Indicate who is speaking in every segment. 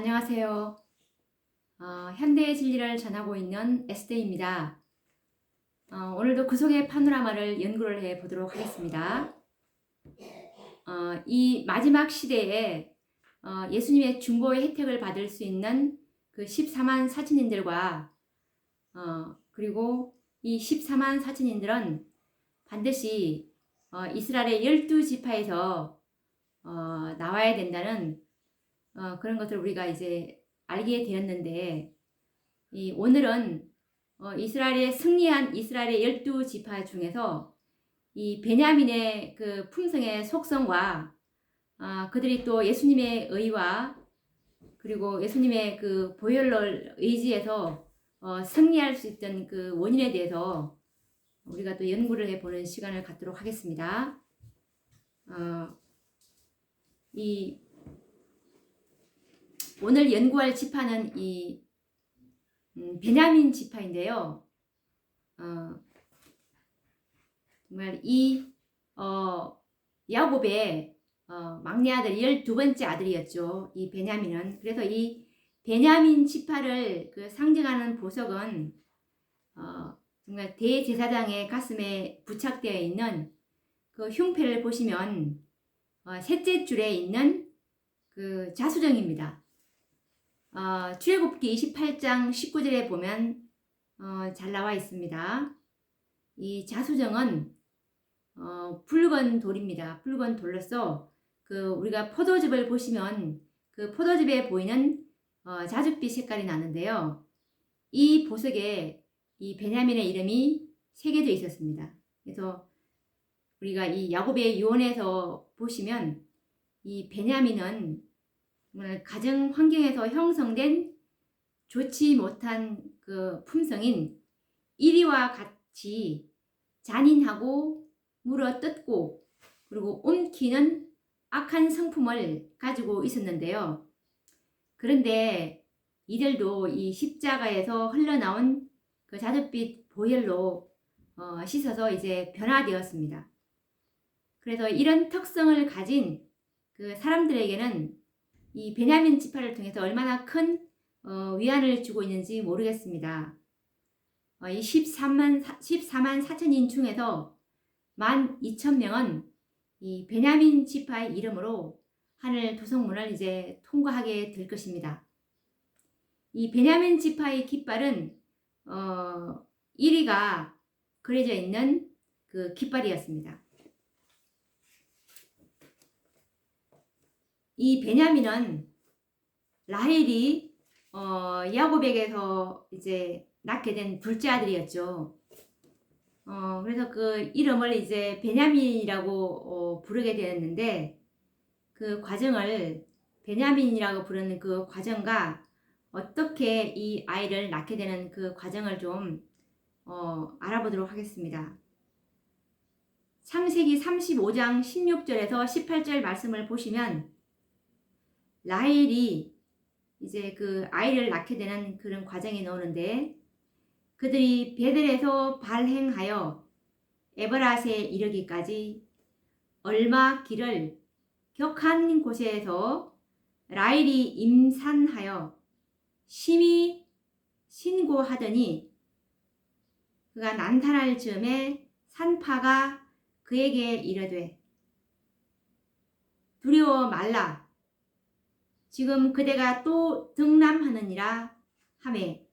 Speaker 1: 안녕하세요. 현대의 진리를 전하고 있는 에스테입니다. 오늘도 구속의 파노라마를 연구를 해 보도록 하겠습니다. 이 마지막 시대에 예수님의 중보의 혜택을 받을 수 있는 그 14만 사천인들과 그리고 이 14만 사천인들은 반드시 이스라엘의 12지파에서 나와야 된다는 그런 것을 우리가 이제 알게 되었는데, 오늘은 이스라엘의 승리한 이스라엘의 12지파 중에서 이 베냐민의 그 품성의 속성과 그들이 또 예수님의 의와 그리고 예수님의 그 보혈을 의지해서 승리할 수 있던 그 원인에 대해서 우리가 또 연구를 해보는 시간을 갖도록 하겠습니다. 이 오늘 연구할 지파는 이 베냐민 지파인데요. 정말 이 야곱의 막내 아들 12번째 아들이었죠. 이 베냐민은. 그래서 이 베냐민 지파를 그 상징하는 보석은 정말 대제사장의 가슴에 부착되어 있는 그 흉패를 보시면 셋째 줄에 있는 그 자수정입니다. 출애굽기 28장 19절에 보면 잘 나와 있습니다. 이 자수정은 붉은 돌입니다. 붉은 돌로서 그 우리가 포도즙을 보시면 그 포도즙에 보이는 자줏빛 색깔이 나는데요. 이 보석에 이 베냐민의 이름이 새겨져 있었습니다. 그래서 우리가 이 야곱의 유언에서 보시면 이 베냐민은 가정 환경에서 형성된 좋지 못한 그 품성인 이리와 같이 잔인하고 물어뜯고 그리고 움키는 악한 성품을 가지고 있었는데요. 그런데 이들도 이 십자가에서 흘러나온 그 자줏빛 보혈로 씻어서 이제 변화되었습니다. 그래서 이런 특성을 가진 그 사람들에게는 이 베냐민 지파를 통해서 얼마나 큰 위안을 주고 있는지 모르겠습니다. 이 14만 4천인 중에서 12,000명은 이 베냐민 지파의 이름으로 하늘 도성문을 이제 통과하게 될 것입니다. 이 베냐민 지파의 깃발은 1위가 그려져 있는 그 깃발이었습니다. 이 베냐민은 라헬이 야곱에게서 이제 낳게 된 둘째 아들이었죠. 그래서 그 이름을 이제 베냐민이라고 부르게 되었는데, 그 과정을 베냐민이라고 부르는 그 과정과 어떻게 이 아이를 낳게 되는 그 과정을 좀 알아보도록 하겠습니다. 창세기 35장 16절에서 18절 말씀을 보시면 라헬이 이제 그 아이를 낳게 되는 그런 과정이 나오는데, 그들이 베델에서 발행하여 에버랏에 이르기까지 얼마 길을 격한 곳에서 라헬이 임산하여 심히 신고하더니 그가 난탄할 즈음에 산파가 그에게 이르되 두려워 말라, 지금 그대가 또 등남하느니라 하매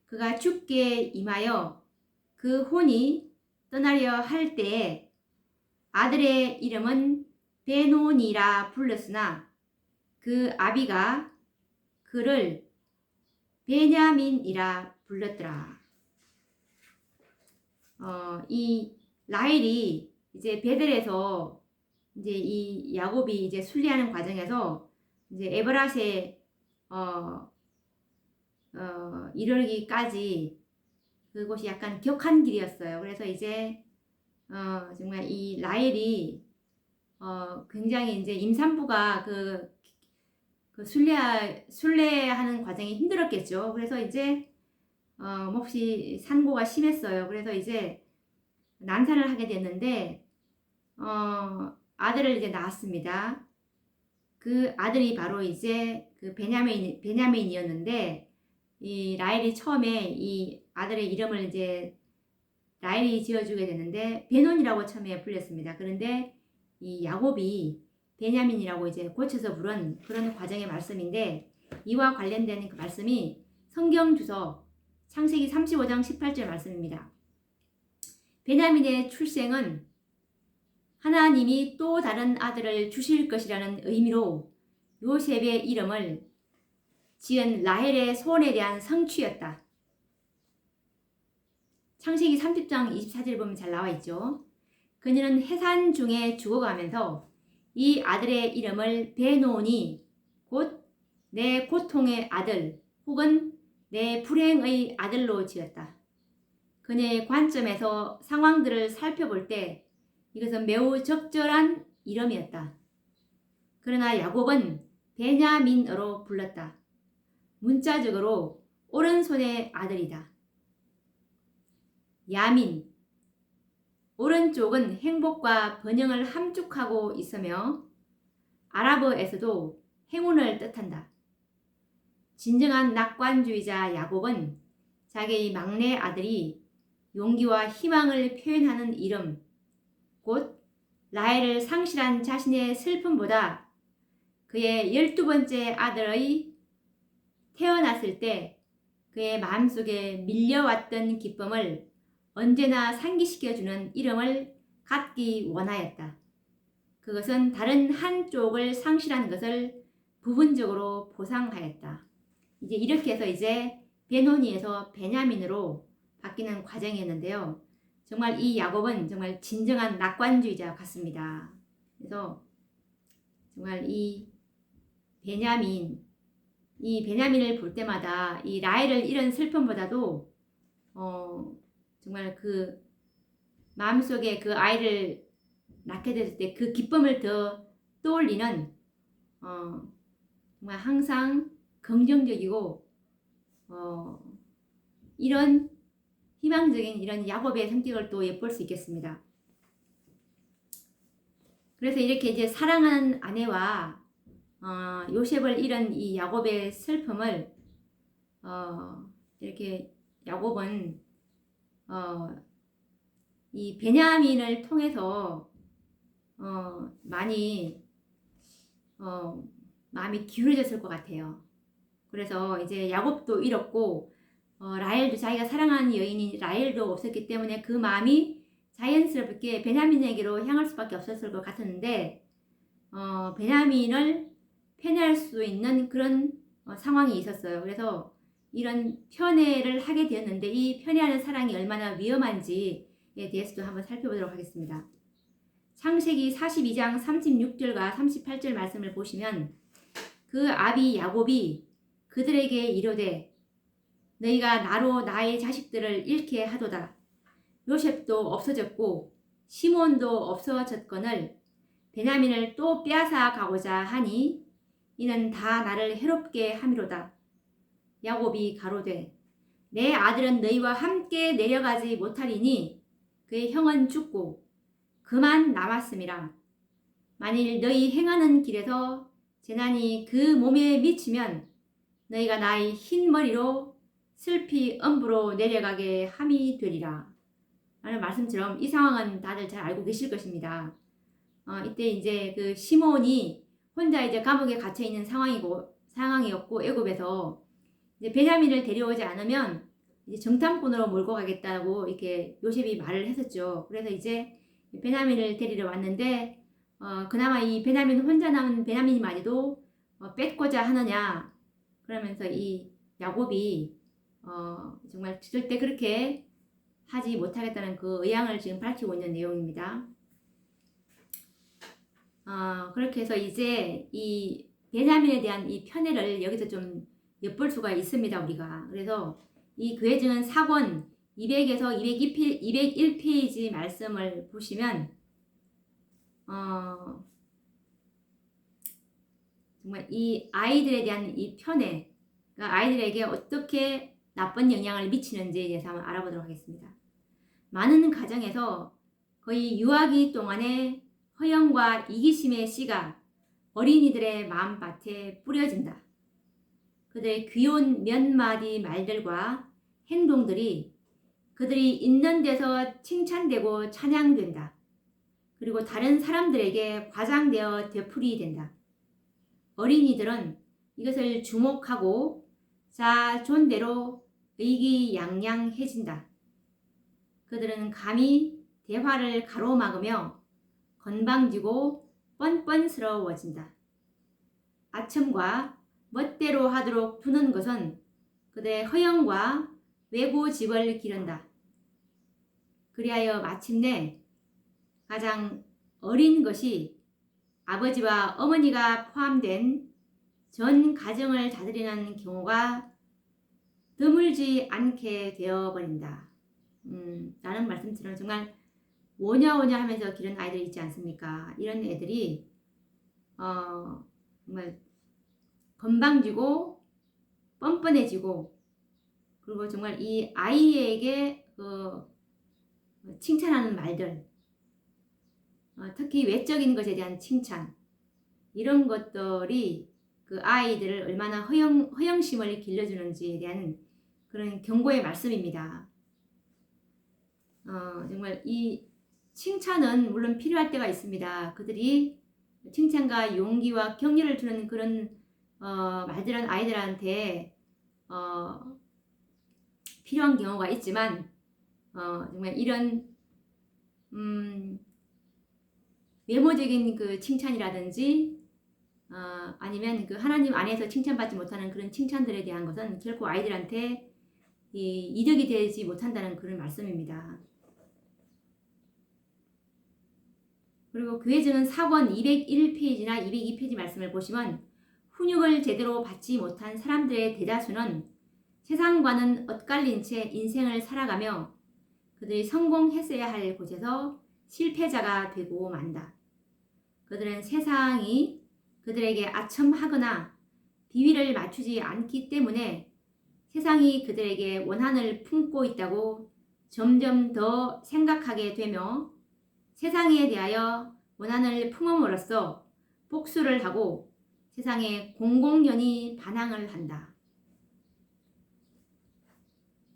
Speaker 1: 그가 죽게 임하여 그 혼이 떠나려 할 때에 아들의 이름은 베노니라 불렀으나 그 아비가 그를 베냐민이라 불렀더라. 이 라헬이 이제 베델에서 이제 이 야곱이 이제 순례하는 과정에서 이제 에버랏에 이르기까지 그곳이 약간 격한 길이었어요. 그래서 이제 정말 이 라헬이 굉장히 이제 임산부가 그 순례하는 과정이 힘들었겠죠. 그래서 이제 몹시 산고가 심했어요. 그래서 이제 난산을 하게 됐는데 아들을 이제 낳았습니다. 그 아들이 바로 이제 그 베냐민이었는데, 이 라헬이 처음에 이 아들의 이름을 이제 라헬이 지어주게 되는데 베논이라고 처음에 불렸습니다. 그런데 이 야곱이 베냐민이라고 이제 고쳐서 부른 그런 과정의 말씀인데, 이와 관련된 그 말씀이 성경 주석 창세기 35장 18절 말씀입니다. 베냐민의 출생은 하나님이 또 다른 아들을 주실 것이라는 의미로 요셉의 이름을 지은 라헬의 소원에 대한 성취였다. 창세기 30장 24절 보면 잘 나와 있죠. 그녀는 해산 중에 죽어가면서 이 아들의 이름을 베노니, 곧 내 고통의 아들 혹은 내 불행의 아들로 지었다. 그녀의 관점에서 상황들을 살펴볼 때 이것은 매우 적절한 이름이었다. 그러나 야곱은 베냐민으로 불렀다. 문자적으로 오른손의 아들이다. 야민, 오른쪽은 행복과 번영을 함축하고 있으며 아랍어에서도 행운을 뜻한다. 진정한 낙관주의자 야곱은 자기의 막내 아들이 용기와 희망을 표현하는 이름, 곧 라헬을 상실한 자신의 슬픔보다 그의 12번째 아들의 태어났을 때 그의 마음속에 밀려왔던 기쁨을 언제나 상기시켜주는 이름을 갖기 원하였다. 그것은 다른 한쪽을 상실한 것을 부분적으로 보상하였다. 이제 이렇게 해서 이제 베노니에서 베냐민으로 바뀌는 과정이었는데요. 정말 이 야곱은 정말 진정한 낙관주의자 같습니다. 그래서 정말 이 베냐민을 볼 때마다 이 라헬을 잃은 슬픔보다도 정말 그 마음속에 그 아이를 낳게 됐을 때 그 기쁨을 더 떠올리는 정말 항상 긍정적이고 이런 희망적인 이런 야곱의 성격을 또 엿볼 수 있겠습니다. 그래서 이렇게 이제 사랑하는 아내와 요셉을 잃은 이 야곱의 슬픔을 이렇게 야곱은 이 베냐민을 통해서 많이 마음이 기울어졌을 것 같아요. 그래서 이제 야곱도 잃었고 라헬도 자기가 사랑하는 여인인 라헬도 없었기 때문에 그 마음이 자연스럽게 베냐민에게로 향할 수밖에 없었을 것 같았는데 베냐민을 편애할 수 있는 그런 상황이 있었어요. 그래서 이런 편애를 하게 되었는데 이 편애하는 사랑이 얼마나 위험한지에 대해서도 한번 살펴보도록 하겠습니다. 창세기 42장 36절과 38절 말씀을 보시면 그 아비 야곱이 그들에게 이르되 너희가 나로 나의 자식들을 잃게 하도다. 요셉도 없어졌고 시몬도 없어졌거늘 베냐민을 또 빼앗아 가고자 하니 이는 다 나를 해롭게 함이로다. 야곱이 가로되 내 아들은 너희와 함께 내려가지 못하리니 그의 형은 죽고 그만 남았음이라. 만일 너희 행하는 길에서 재난이 그 몸에 미치면 너희가 나의 흰 머리로 슬피 엄부로 내려가게 함이 되리라. 라는 말씀처럼 이 상황은 다들 잘 알고 계실 것입니다. 이때 이제 그 시몬이 혼자 이제 감옥에 갇혀 있는 상황이었고 애굽에서 이제 베냐민을 데려오지 않으면 이제 정탐꾼으로 몰고 가겠다고 이렇게 요셉이 말을 했었죠. 그래서 이제 베냐민을 데리러 왔는데 그나마 이 베냐민 혼자 남은 베냐민만이도 뺏고자 하느냐 그러면서 이 야곱이 정말 절대 그렇게 하지 못하겠다는 그 의향을 지금 밝히고 있는 내용입니다. 그렇게 해서 이제 이 베냐민에 대한 이 편애를 여기서 좀 엿볼 수가 있습니다, 우리가. 그래서 이 그해증은 4권 200에서 201페이지 말씀을 보시면 정말 이 아이들에 대한 이 편애, 그러니까 아이들에게 어떻게 나쁜 영향을 미치는지에 대해서 한번 알아보도록 하겠습니다. 많은 가정에서 거의 유아기 동안에 허영과 이기심의 씨가 어린이들의 마음밭에 뿌려진다. 그들의 귀여운 몇 마디 말들과 행동들이 그들이 있는 데서 칭찬되고 찬양된다. 그리고 다른 사람들에게 과장되어 되풀이된다. 어린이들은 이것을 주목하고 자존대로 의기양양해진다. 그들은 감히 대화를 가로막으며 건방지고 뻔뻔스러워진다. 아첨과 멋대로 하도록 두는 것은 그들의 허영과 외고집을 기른다. 그리하여 마침내 가장 어린 것이 아버지와 어머니가 포함된 전 가정을 다스리는 경우가 드물지 않게 되어버린다. 라는 말씀처럼 정말 오냐오냐 하면서 기른 아이들이 있지 않습니까? 이런 애들이 정말 건방지고 뻔뻔해지고 그리고 정말 이 아이에게 칭찬하는 말들 특히 외적인 것에 대한 칭찬 이런 것들이 그 아이들을 얼마나 허영심을 길러주는지에 대한 그런 경고의 말씀입니다. 정말 이 칭찬은 물론 필요할 때가 있습니다. 그들이 칭찬과 용기와 격려를 주는 그런 말들은 아이들한테 필요한 경우가 있지만 정말 이런 외모적인 그 칭찬이라든지 아니면 그 하나님 안에서 칭찬받지 못하는 그런 칭찬들에 대한 것은 결코 아이들한테 이득이 되지 못한다는 그런 말씀입니다. 그리고 교회증은 4권 201페이지나 202페이지 말씀을 보시면 훈육을 제대로 받지 못한 사람들의 대다수는 세상과는 엇갈린 채 인생을 살아가며 그들이 성공했어야 할 곳에서 실패자가 되고 만다. 그들은 세상이 그들에게 아첨하거나 비위를 맞추지 않기 때문에 세상이 그들에게 원한을 품고 있다고 점점 더 생각하게 되며 세상에 대하여 원한을 품음으로써 복수를 하고 세상에 공공연히 반항을 한다.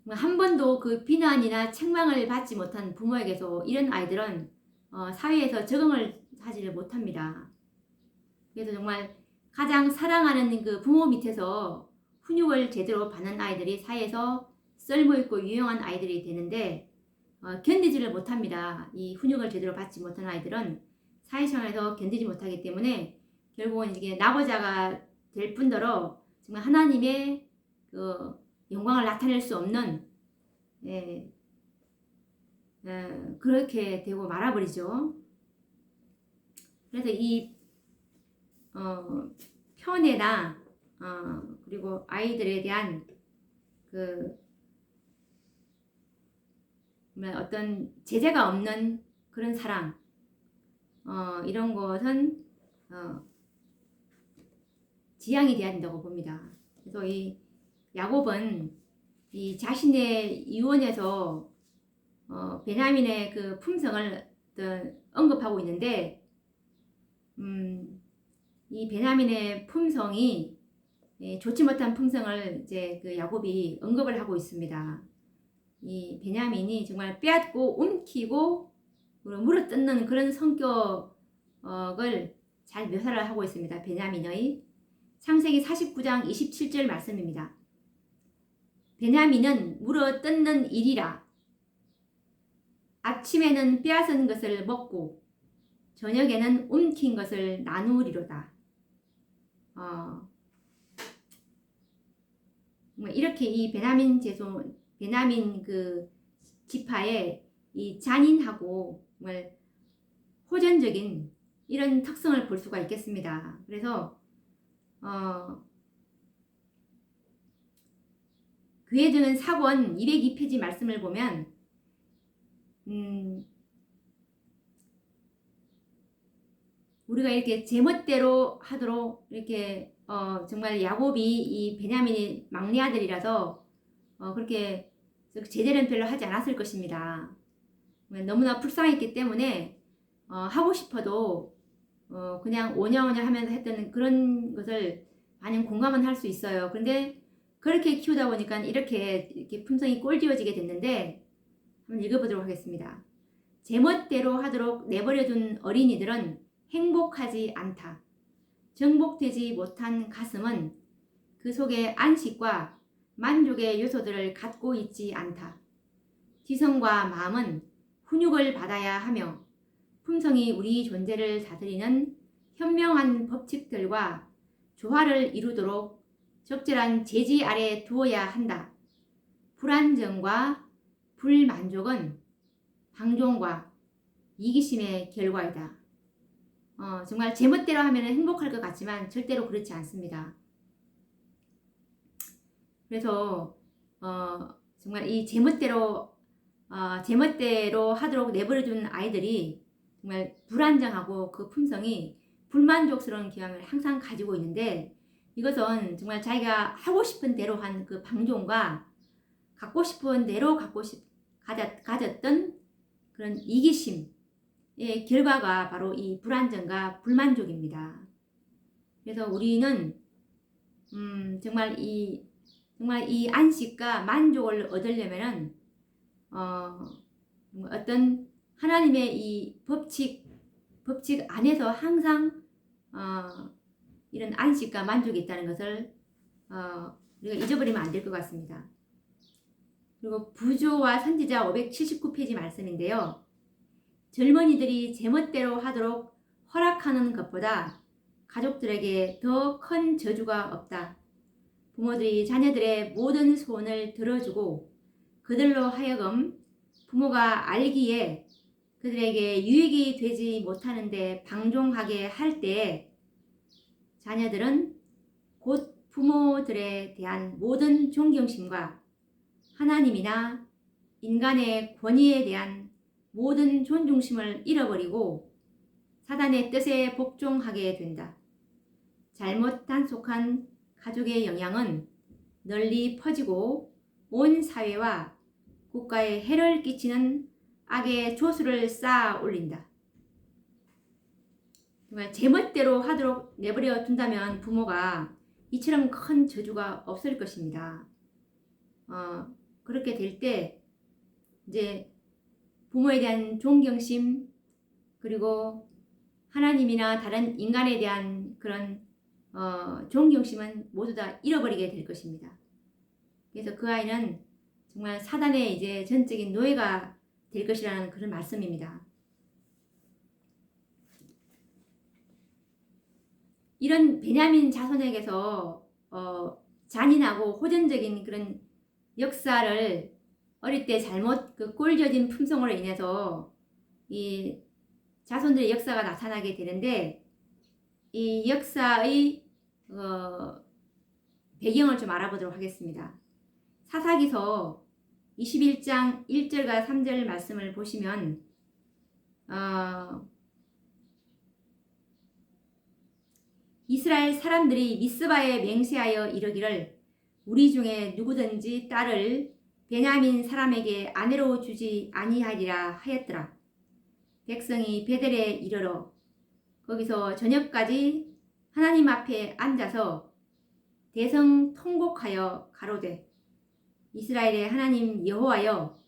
Speaker 1: 한 번도 그 비난이나 책망을 받지 못한 부모에게서 이런 아이들은 사회에서 적응을 하지를 못합니다. 그래서 정말 가장 사랑하는 그 부모 밑에서 훈육을 제대로 받는 아이들이 사회에서 쓸모있고 유용한 아이들이 되는데 견디지를 못합니다. 이 훈육을 제대로 받지 못한 아이들은 사회생활에서 견디지 못하기 때문에 결국은 이게 나고자가 될 뿐더러 정말 하나님의 그 영광을 나타낼 수 없는 그렇게 되고 말아버리죠. 그래서 이 편애나 그리고 아이들에 대한 그 어떤 제재가 없는 그런 사랑 이런 것은 지향이 돼야 된다고 봅니다. 그래서 이 야곱은 이 자신의 유언에서 베냐민의 그 품성을 언급하고 있는데 이 베냐민의 품성이 좋지 못한 품성을 이제 그 야곱이 언급을 하고 있습니다. 이 베냐민이 정말 빼앗고 움키고 물어뜯는 그런 성격을 잘 묘사를 하고 있습니다. 베냐민의 창세기 49장 27절 말씀입니다. 베냐민은 물어뜯는 일이라 아침에는 빼앗은 것을 먹고 저녁에는 움킨 것을 나누리로다. 이렇게 이 베냐민 그 지파의 이 잔인하고 정말 호전적인 이런 특성을 볼 수가 있겠습니다. 그래서 교회증은 4권 202페이지 말씀을 보면 우리가 이렇게 제멋대로 하도록 이렇게 정말 야곱이 이 베냐민이 막내 아들이라서 그렇게 제재는 별로 하지 않았을 것입니다. 너무나 불쌍했기 때문에 하고 싶어도 그냥 오냐오냐 하면서 했던 그런 것을 많이 공감은 할 수 있어요. 그런데 그렇게 키우다 보니까 이렇게 품성이 꼴지어지게 됐는데 한번 읽어보도록 하겠습니다. 제멋대로 하도록 내버려둔 어린이들은 행복하지 않다. 정복되지 못한 가슴은 그 속에 안식과 만족의 요소들을 갖고 있지 않다. 지성과 마음은 훈육을 받아야 하며 품성이 우리 존재를 다스리는 현명한 법칙들과 조화를 이루도록 적절한 제지 아래 두어야 한다. 불안정과 불만족은 방종과 이기심의 결과이다. 정말 제멋대로 하면 행복할 것 같지만 절대로 그렇지 않습니다. 그래서 정말 이 제멋대로 하도록 내버려둔 아이들이 정말 불안정하고 그 품성이 불만족스러운 경향을 항상 가지고 있는데, 이것은 정말 자기가 하고 싶은 대로 한 그 방종과 갖고 싶은 대로 가졌던 그런 이기심의 결과가 바로 이 불안정과 불만족입니다. 그래서 우리는 정말 이 안식과 만족을 얻으려면은 어떤 하나님의 이 법칙 안에서 항상 이런 안식과 만족이 있다는 것을 우리가 잊어버리면 안 될 것 같습니다. 그리고 부조와 선지자 579페이지 말씀인데요. 젊은이들이 제멋대로 하도록 허락하는 것보다 가족들에게 더 큰 저주가 없다. 부모들이 자녀들의 모든 소원을 들어주고 그들로 하여금 부모가 알기에 그들에게 유익이 되지 못하는데 방종하게 할 때에 자녀들은 곧 부모들에 대한 모든 존경심과 하나님이나 인간의 권위에 대한 모든 존중심을 잃어버리고 사단의 뜻에 복종하게 된다. 잘못 단속한 가족의 영향은 널리 퍼지고 온 사회와 국가에 해를 끼치는 악의 조수를 쌓아 올린다. 정말 제멋대로 하도록 내버려 둔다면 부모가 이처럼 큰 저주가 없을 것입니다. 그렇게 될 때 이제 부모에 대한 존경심, 그리고 하나님이나 다른 인간에 대한 그런 존경심은 모두 다 잃어버리게 될 것입니다. 그래서 그 아이는 정말 사단의 이제 전적인 노예가 될 것이라는 그런 말씀입니다. 이런 베냐민 자손에게서 잔인하고 호전적인 그런 역사를 어릴 때 잘못 그 꼴져진 품성으로 인해서 이 자손들의 역사가 나타나게 되는데, 이 역사의 배경을 좀 알아보도록 하겠습니다. 사사기서 21장 1절과 3절 말씀을 보시면 이스라엘 사람들이 미스바에 맹세하여 이르기를 우리 중에 누구든지 딸을 베냐민 사람에게 아내로 주지 아니하리라 하였더라. 백성이 베델에 이르러 거기서 저녁까지 하나님 앞에 앉아서 대성통곡하여 가로되 이스라엘의 하나님 여호와여,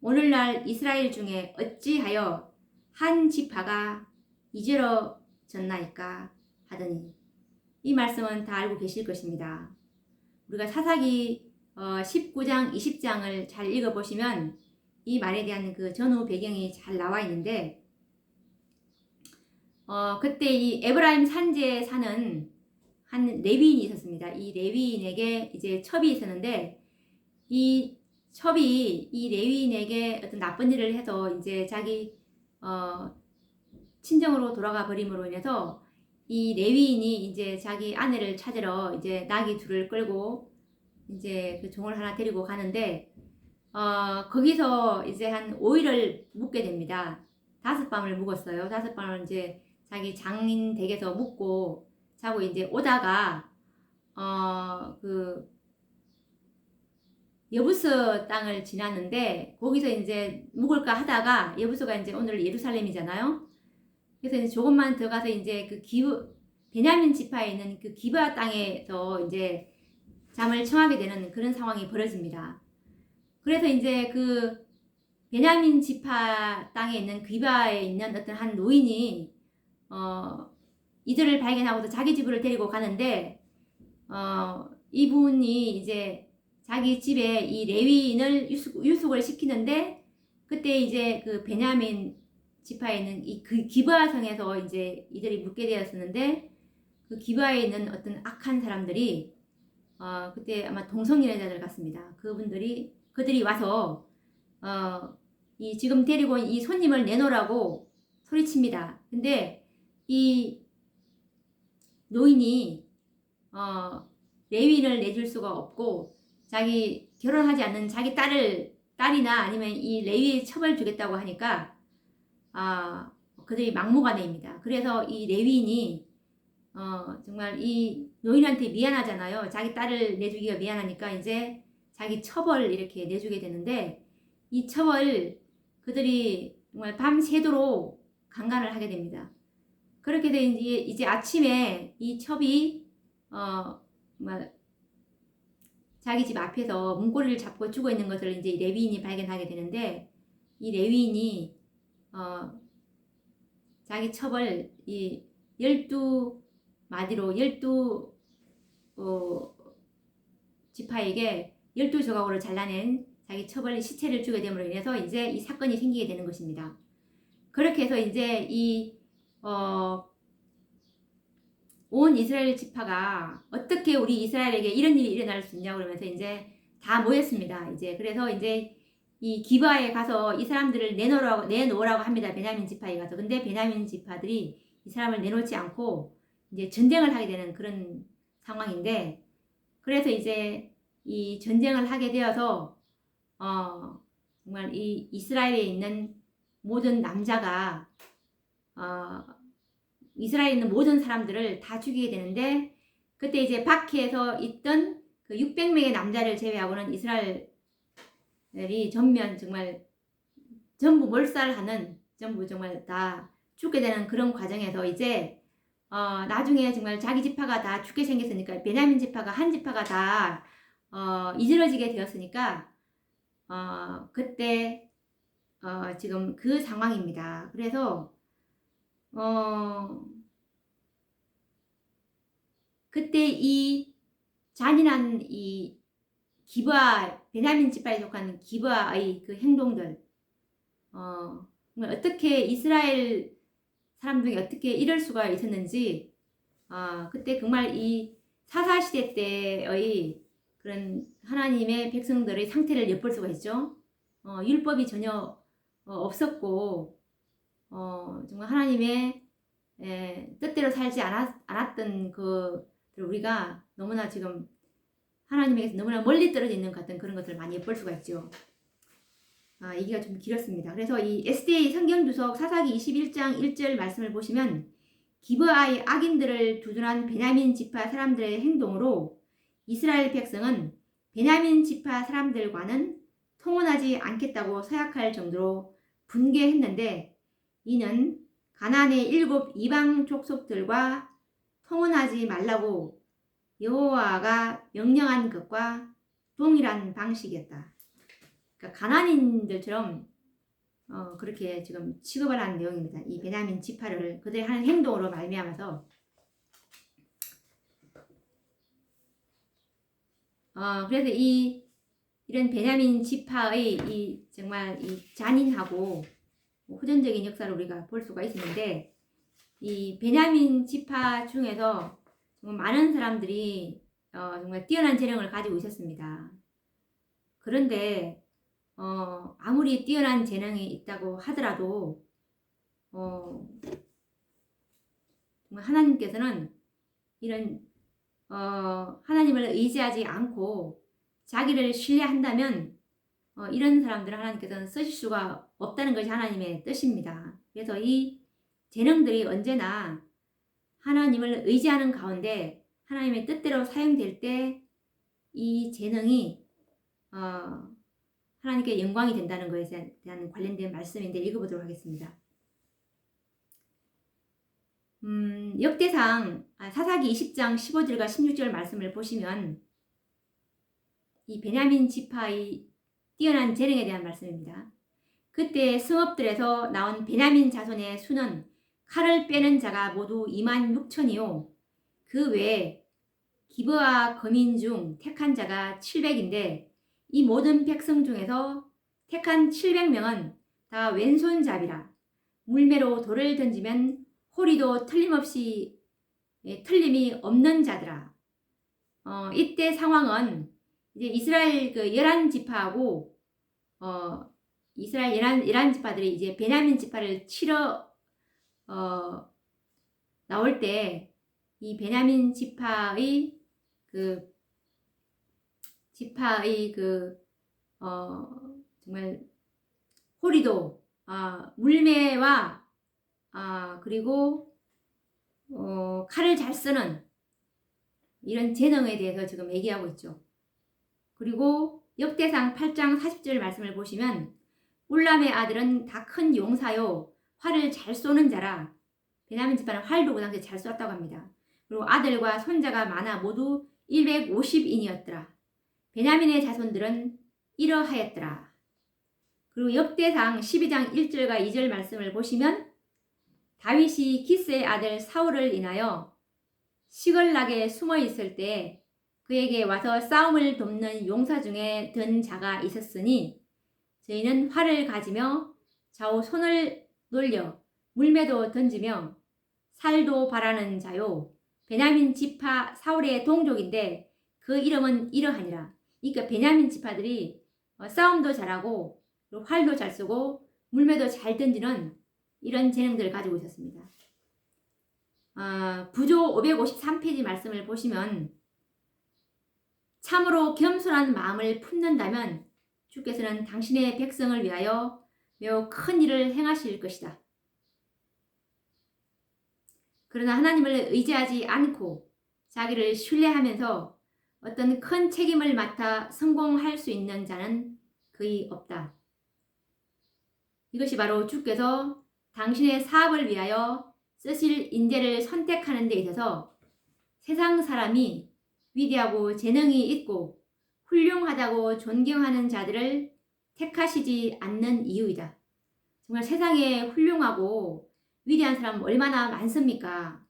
Speaker 1: 오늘날 이스라엘 중에 어찌하여 한 지파가 이제러졌나이까 하더니, 이 말씀은 다 알고 계실 것입니다. 우리가 사사기 19장 20장을 잘 읽어보시면 이 말에 대한 그 전후 배경이 잘 나와 있는데, 그때 이 에브라임 산지에 사는 한 레위인이 있었습니다. 이 레위인에게 이제 첩이 있었는데, 이 첩이 이 레위인에게 어떤 나쁜 일을 해서 이제 자기 친정으로 돌아가 버림으로 인해서 이 레위인이 이제 자기 아내를 찾으러 이제 나귀 둘을 끌고 이제 그 종을 하나 데리고 가는데, 거기서 이제 한 5일을 묵게 됩니다. 5밤을 묵었어요. 5밤을 이제 자기 장인 댁에서 묵고 자고 이제 오다가 그 여부서 땅을 지났는데, 거기서 이제 묵을까 하다가, 여부서가 이제 오늘 예루살렘이잖아요. 그래서 이제 조금만 더 가서 이제 그 베냐민 지파에 있는 그 기브아 땅에서 이제 잠을 청하게 되는 그런 상황이 벌어집니다. 그래서 이제 그 베냐민 지파 땅에 있는 기브아에 있는 어떤 한 노인이 이들을 발견하고서 자기 집으로 데리고 가는데 이분이 이제 자기 집에 이 레위인을 유숙을 시키는데 그때 이제 그 베냐민 지파에 있는 이 그 기브아 성에서 이제 이들이 묵게 되었었는데 그 기브아에 있는 어떤 악한 사람들이 그때 아마 동성연애자들 같습니다. 그들이 와서 이 지금 데리고 온 이 손님을 내놓으라고 소리칩니다. 근데 이 노인이 레위인을 내줄 수가 없고 자기 결혼하지 않는 자기 딸이나 아니면 이 레위에 처벌 주겠다고 하니까 그들이 막무가내입니다. 그래서 이 레위인이 정말 이 노인한테 미안하잖아요. 자기 딸을 내주기가 미안하니까 이제 자기 처벌을 이렇게 내주게 되는데 이 처벌 그들이 정말 밤새도록 강간을 하게 됩니다. 그렇게 돼 이제 아침에 이 첩이 정말 자기 집 앞에서 문고리를 잡고 죽어 있는 것을 이제 레위인이 발견하게 되는데 이 레위인이 자기 첩을 이 12마디로 12지파에게 12조각으로 잘라낸 자기 첩을 시체를 주게 됨으로 인해서 이제 이 사건이 생기게 되는 것입니다. 그렇게 해서 이제 온 이스라엘 지파가 어떻게 우리 이스라엘에게 이런 일이 일어날 수 있냐고 그러면서 이제 다 모였습니다. 이제 그래서 이제 이 기브아에 가서 이 사람들을 내놓으라고 합니다. 베냐민 지파에 가서. 근데 베냐민 지파들이 이 사람을 내놓지 않고 이제 전쟁을 하게 되는 그런 상황인데 그래서 이제 이 전쟁을 하게 되어서 정말 이 이스라엘에 있는 모든 남자가 이스라엘에 있는 모든 사람들을 다 죽이게 되는데 그때 이제 바퀴에서 있던 그 600명의 남자를 제외하고는 이스라엘이 전부 몰살하는 전부 정말 다 죽게 되는 그런 과정에서 이제 나중에 정말 자기 지파가 다 죽게 생겼으니까 베냐민 지파가 한 지파가 다 이지러지게 되었으니까 그때 지금 그 상황입니다. 그래서 그때 이 잔인한 이 베냐민 지파에 속한 기브아의 그 행동들, 어떻게 이스라엘 사람들이 어떻게 이럴 수가 있었는지, 그때 정말 이 사사시대 때의 그런 하나님의 백성들의 상태를 엿볼 수가 있죠. 율법이 전혀 없었고, 정말 하나님의 뜻대로 살지 않았던 우리가 너무나 지금 하나님에게서 너무나 멀리 떨어져 있는 것 같은 그런 것들을 많이 엿볼 수가 있죠. 얘기가 좀 길었습니다. 그래서 이 SDA 성경주석 사사기 21장 1절 말씀을 보시면 기브아의 악인들을 두둔한 베냐민 지파 사람들의 행동으로 이스라엘 백성은 베냐민 지파 사람들과는 통혼하지 않겠다고 서약할 정도로 분개했는데 이는 가나안의 7 이방 족속들과 통혼하지 말라고 여호와가 명령한 것과 동일한 방식이었다. 그러니까 가나안인들처럼 그렇게 지금 취급을 하는 내용입니다. 이 베냐민 지파를 그들이 하는 행동으로 말미암아서 그래서 이런 베냐민 지파의 이 정말 이 잔인하고 후전적인 역사를 우리가 볼 수가 있었는데 이 베냐민 지파 중에서 정말 많은 사람들이 정말 뛰어난 재능을 가지고 있었습니다. 그런데 아무리 뛰어난 재능이 있다고 하더라도 정말 하나님께서는 이런 하나님을 의지하지 않고 자기를 신뢰한다면 이런 사람들을 하나님께서는 쓰실 수가 없다는 것이 하나님의 뜻입니다. 그래서 이 재능들이 언제나 하나님을 의지하는 가운데 하나님의 뜻대로 사용될 때 이 재능이 하나님께 영광이 된다는 것에 대한 관련된 말씀인데 읽어보도록 하겠습니다. 역대상 사사기 20장 15절과 16절 말씀을 보시면 이 베냐민 지파의 뛰어난 재능에 대한 말씀입니다. 그때 성읍들에서 나온 베냐민 자손의 수는 칼을 빼는 자가 모두 26,000이요. 그 외에 기브아 거민 중 택한 자가 700인데 이 모든 백성 중에서 택한 700명은 다 왼손잡이라 물매로 돌을 던지면 호리도 틀림없이 틀림이 없는 자들아. 이때 상황은 이제 이스라엘 그 11지파하고 이스라엘 11지파들이 이제 베냐민 지파를 치러 나올 때 이 베냐민 지파의 정말 호리도 물매와 그리고 칼을 잘 쓰는 이런 재능에 대해서 지금 얘기하고 있죠. 그리고 역대상 8장 40절 말씀을 보시면 울람의 아들은 다 큰 용사요 활을 잘 쏘는 자라. 베냐민 지파는 활도 그 당시에 잘 쐈다고 합니다. 그리고 아들과 손자가 많아 모두 150인이었더라. 베냐민의 자손들은 이러하였더라. 그리고 역대상 12장 1절과 2절 말씀을 보시면 다윗이 기스의 아들 사울을 인하여 시글락에 숨어 있을 때 그에게 와서 싸움을 돕는 용사 중에 든 자가 있었으니 저희는 활을 가지며 좌우 손을 놀려 물매도 던지며 살도 바라는 자요. 베냐민 지파 사울의 동족인데 그 이름은 이러하니라. 그러니까 베냐민 지파들이 싸움도 잘하고 활도 잘 쓰고 물매도 잘 던지는 이런 재능들을 가지고 있었습니다. 부조 553페이지 말씀을 보시면 참으로 겸손한 마음을 품는다면 주께서는 당신의 백성을 위하여 매우 큰 일을 행하실 것이다. 그러나 하나님을 의지하지 않고 자기를 신뢰하면서 어떤 큰 책임을 맡아 성공할 수 있는 자는 거의 없다. 이것이 바로 주께서 당신의 사업을 위하여 쓰실 인재를 선택하는 데 있어서 세상 사람이 위대하고 재능이 있고 훌륭하다고 존경하는 자들을 택하시지 않는 이유이다. 정말 세상에 훌륭하고 위대한 사람 얼마나 많습니까?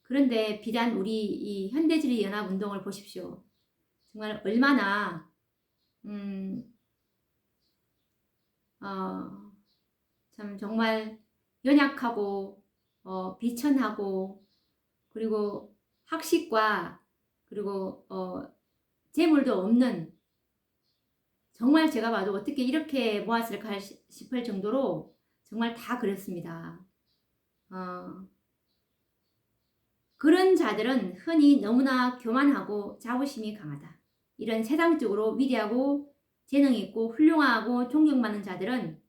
Speaker 1: 그런데 비단 우리 이 현대지리연합운동을 보십시오. 정말 얼마나 참 정말 연약하고 비천하고 그리고 학식과 그리고 재물도 없는 정말 제가 봐도 어떻게 이렇게 모았을까 싶을 정도로 정말 다 그렇습니다. 그런 자들은 흔히 너무나 교만하고 자부심이 강하다. 이런 세상적으로 위대하고 재능 있고 훌륭하고 존경받는 자들은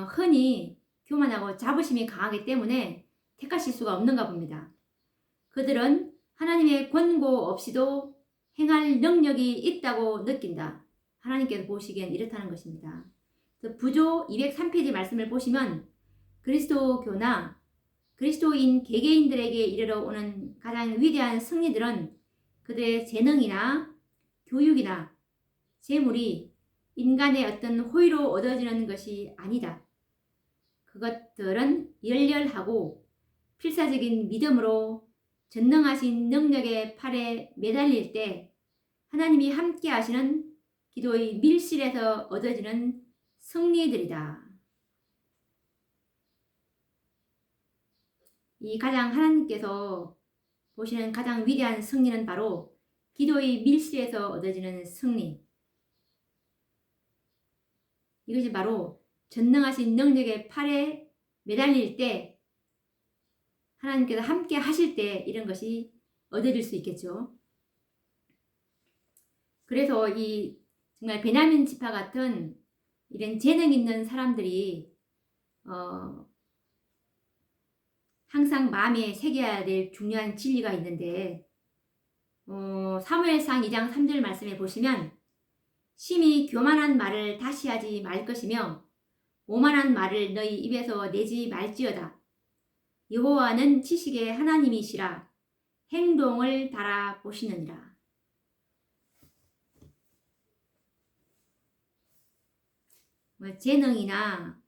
Speaker 1: 흔히 교만하고 자부심이 강하기 때문에 택하실 수가 없는가 봅니다. 그들은 하나님의 권고 없이도 행할 능력이 있다고 느낀다. 하나님께서 보시기엔 이렇다는 것입니다. 부조 203페이지 말씀을 보시면 그리스도교나 그리스도인 개개인들에게 이르러 오는 가장 위대한 승리들은 그들의 재능이나 교육이나 재물이 인간의 어떤 호의로 얻어지는 것이 아니다. 그것들은 열렬하고 필사적인 믿음으로 전능하신 능력의 팔에 매달릴 때 하나님이 함께 하시는 기도의 밀실에서 얻어지는 승리들이다. 이 가장 하나님께서 보시는 가장 위대한 승리는 바로 기도의 밀실에서 얻어지는 승리. 이것이 바로 전능하신 능력의 팔에 매달릴 때 하나님께서 함께 하실 때 이런 것이 얻어질 수 있겠죠. 그래서 이 정말 베냐민 지파 같은 이런 재능 있는 사람들이 항상 마음에 새겨야 될 중요한 진리가 있는데 사무엘상 2장 3절 말씀에 보시면 심히 교만한 말을 다시 하지 말 것이며 오만한 말을 너희 입에서 내지 말지어다. 여호와는 지식의 하나님이시라 행동을 달아보시느니라. 재능이나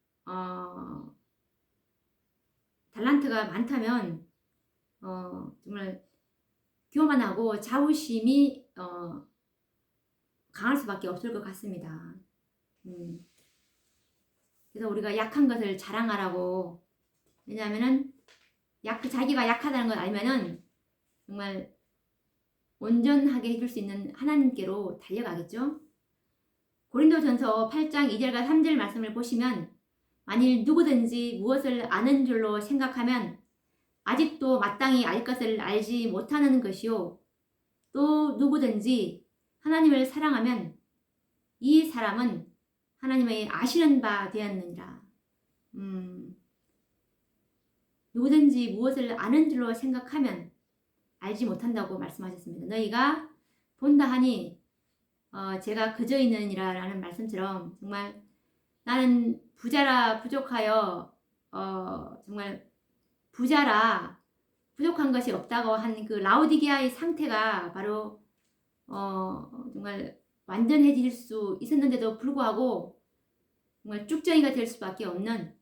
Speaker 1: 달란트가 많다면 정말 교만하고 자부심이 강할 수밖에 없을 것 같습니다. 그래서 우리가 약한 것을 자랑하라고, 왜냐하면은 자기가 약하다는 걸 알면은 정말 온전하게 해줄 수 있는 하나님께로 달려가겠죠. 고린도전서 8장 2절과 3절 말씀을 보시면 만일 누구든지 무엇을 아는 줄로 생각하면 아직도 마땅히 알 것을 알지 못하는 것이요 또 누구든지 하나님을 사랑하면 이 사람은 하나님의 아시는 바 되었느니라. 누구든지 무엇을 아는 줄로 생각하면 알지 못한다고 말씀하셨습니다. 너희가 본다 하니 제가 그저 있느니라 라는 말씀처럼 정말 나는 부자라 부족하여 정말 부자라 부족한 것이 없다고 한 그 라오디게아의 상태가 바로 정말 완전해질 수 있었는데도 불구하고 정말 쭉정이가 될 수밖에 없는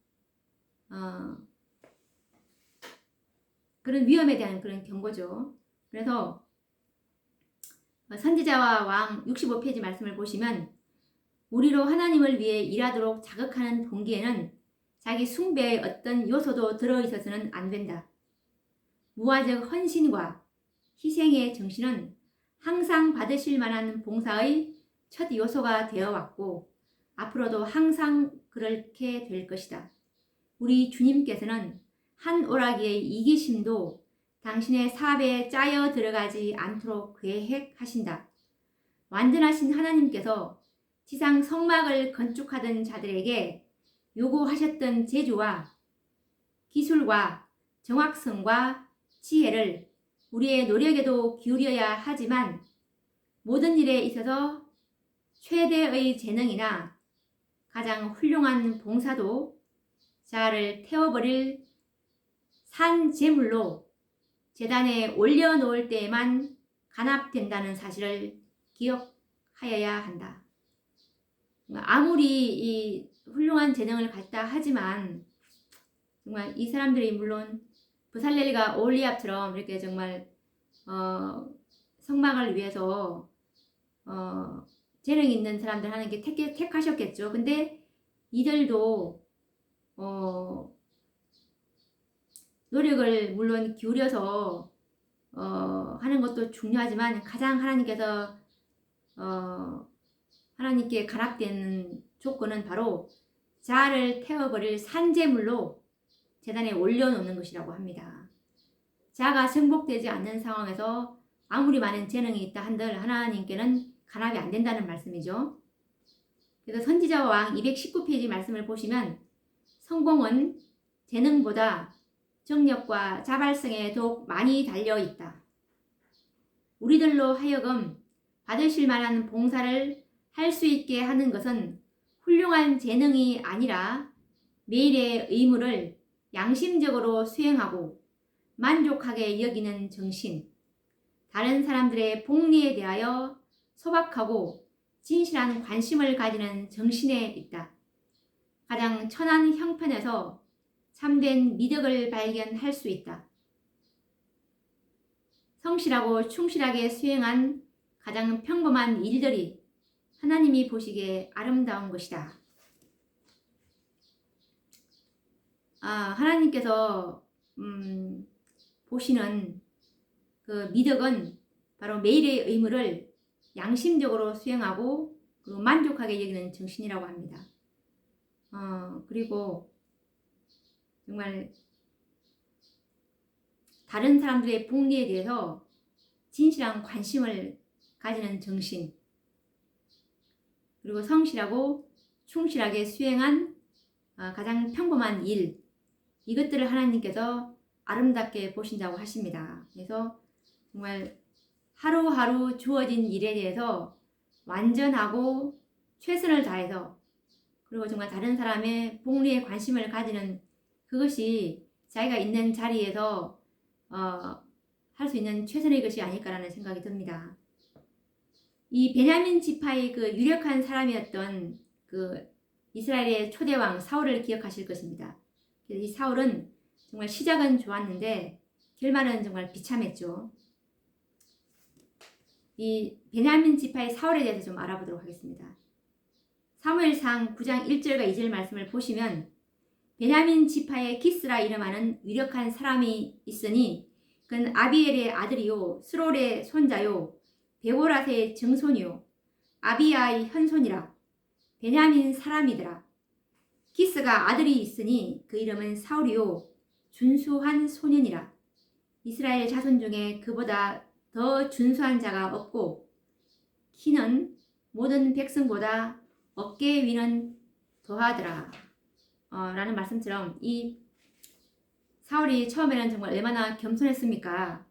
Speaker 1: 그런 위험에 대한 그런 경고죠. 그래서 선지자와 왕 65페이지 말씀을 보시면 우리로 하나님을 위해 일하도록 자극하는 동기에는 자기 숭배의 어떤 요소도 들어있어서는 안 된다. 무화적 헌신과 희생의 정신은 항상 받으실 만한 봉사의 첫 요소가 되어 왔고 앞으로도 항상 그렇게 될 것이다. 우리 주님께서는 한 오라기의 이기심도 당신의 사업에 짜여 들어가지 않도록 계획하신다. 완전하신 하나님께서 지상 성막을 건축하던 자들에게 요구하셨던 재주와 기술과 정확성과 지혜를 우리의 노력에도 기울여야 하지만 모든 일에 있어서 최대의 재능이나 가장 훌륭한 봉사도 자아를 태워버릴 산 제물로 제단에 올려놓을 때에만 간합된다는 사실을 기억하여야 한다. 아무리 이 훌륭한 재능을 갖다 하지만 정말 이 사람들이 물론 부살렐과 오홀리압처럼 이렇게 정말 성막을 위해서 재능 있는 사람들 하는 게 택하셨겠죠. 근데 이들도 노력을 물론 기울여서 하는 것도 중요하지만 가장 하나님께서 하나님께 간합되는 조건은 바로 자아를 태워버릴 산재물로 제단에 올려놓는 것이라고 합니다. 자아가 승복되지 않는 상황에서 아무리 많은 재능이 있다 한들 하나님께는 간합이 안 된다는 말씀이죠. 그래서 선지자와 왕 219페이지 말씀을 보시면 성공은 재능보다 정력과 자발성에 더욱 많이 달려 있다. 우리들로 하여금 받으실 만한 봉사를 할 수 있게 하는 것은 훌륭한 재능이 아니라 매일의 의무를 양심적으로 수행하고 만족하게 여기는 정신, 다른 사람들의 복리에 대하여 소박하고 진실한 관심을 가지는 정신에 있다. 가장 천한 형편에서 참된 미덕을 발견할 수 있다. 성실하고 충실하게 수행한 가장 평범한 일들이 하나님이 보시기에 아름다운 것이다. 하나님께서 보시는 그 미덕은 바로 매일의 의무를 양심적으로 수행하고 만족하게 여기는 정신이라고 합니다. 그리고 정말 다른 사람들의 복리에 대해서 진실한 관심을 가지는 정신, 그리고 성실하고 충실하게 수행한 가장 평범한 일, 이것들을 하나님께서 아름답게 보신다고 하십니다. 그래서 정말 하루하루 주어진 일에 대해서 완전하고 최선을 다해서, 그리고 정말 다른 사람의 복리에 관심을 가지는 그것이 자기가 있는 자리에서 할 수 있는 최선의 것이 아닐까라는 생각이 듭니다. 이 베냐민 지파의 그 유력한 사람이었던 그 이스라엘의 초대왕 사울을 기억하실 것입니다. 이 사울은 정말 시작은 좋았는데 결말은 정말 비참했죠. 이 베냐민 지파의 사울에 대해서 좀 알아보도록 하겠습니다. 사무엘상 9장 1절과 2절 말씀을 보시면 베냐민 지파의 기스라 이름하는 유력한 사람이 있으니 그는 아비엘의 아들이요 스롤의 손자요 베고라스의 증손이요 아비야의 현손이라 베냐민 사람이더라. 기스가 아들이 있으니 그 이름은 사울이요 준수한 소년이라. 이스라엘 자손 중에 그보다 더 준수한 자가 없고 키는 모든 백성보다 어깨 위는 더하더라. 라는 말씀처럼 이 사울이 처음에는 정말 얼마나 겸손했습니까?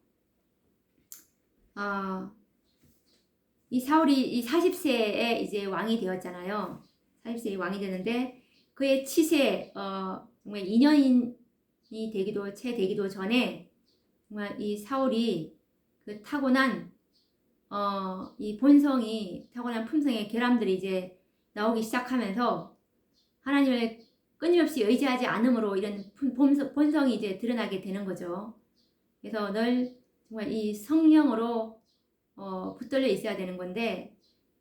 Speaker 1: 이 사울이 이 40세에 이제 왕이 되었잖아요. 40세에 왕이 되는데 그의 치세 정말 2년이 되기도 채 되기도 전에 정말 이 사울이 그 타고난 이 본성이 타고난 품성의 결함들이 이제 나오기 시작하면서 하나님을 끊임없이 의지하지 않음으로 이런 본성이 이제 드러나게 되는 거죠. 그래서 늘 정말 이 성령으로 붙들려 있어야 되는 건데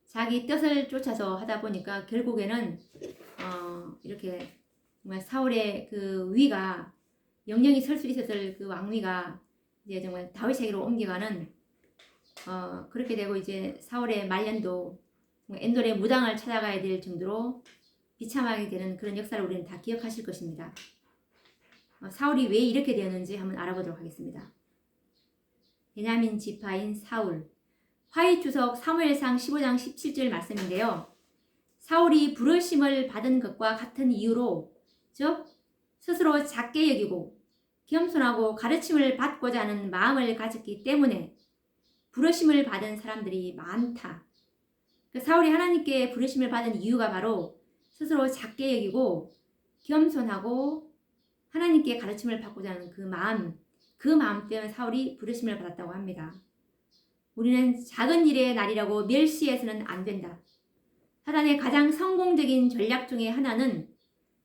Speaker 1: 자기 뜻을 쫓아서 하다 보니까 결국에는 이렇게 정말 사울의 그 위가 영영이 설 수 있었을 그 왕위가 이제 정말 다윗에게로 옮겨가는 그렇게 되고 이제 사울의 말년도 엔돌의 무당을 찾아가야 될 정도로 비참하게 되는 그런 역사를 우리는 다 기억하실 것입니다. 사울이 왜 이렇게 되었는지 한번 알아보도록 하겠습니다. 베냐민 지파인 사울. 화의주석 사무엘상 15장 17절 말씀인데요. 사울이 부르심을 받은 것과 같은 이유로 즉 스스로 작게 여기고 겸손하고 가르침을 받고자 하는 마음을 가졌기 때문에 부르심을 받은 사람들이 많다. 사울이 하나님께 부르심을 받은 이유가 바로 스스로 작게 여기고 겸손하고 하나님께 가르침을 받고자 하는 그 마음 때문에 사울이 부르심을 받았다고 합니다. 우리는 작은 일의 날이라고 멸시해서는 안 된다. 사단의 가장 성공적인 전략 중에 하나는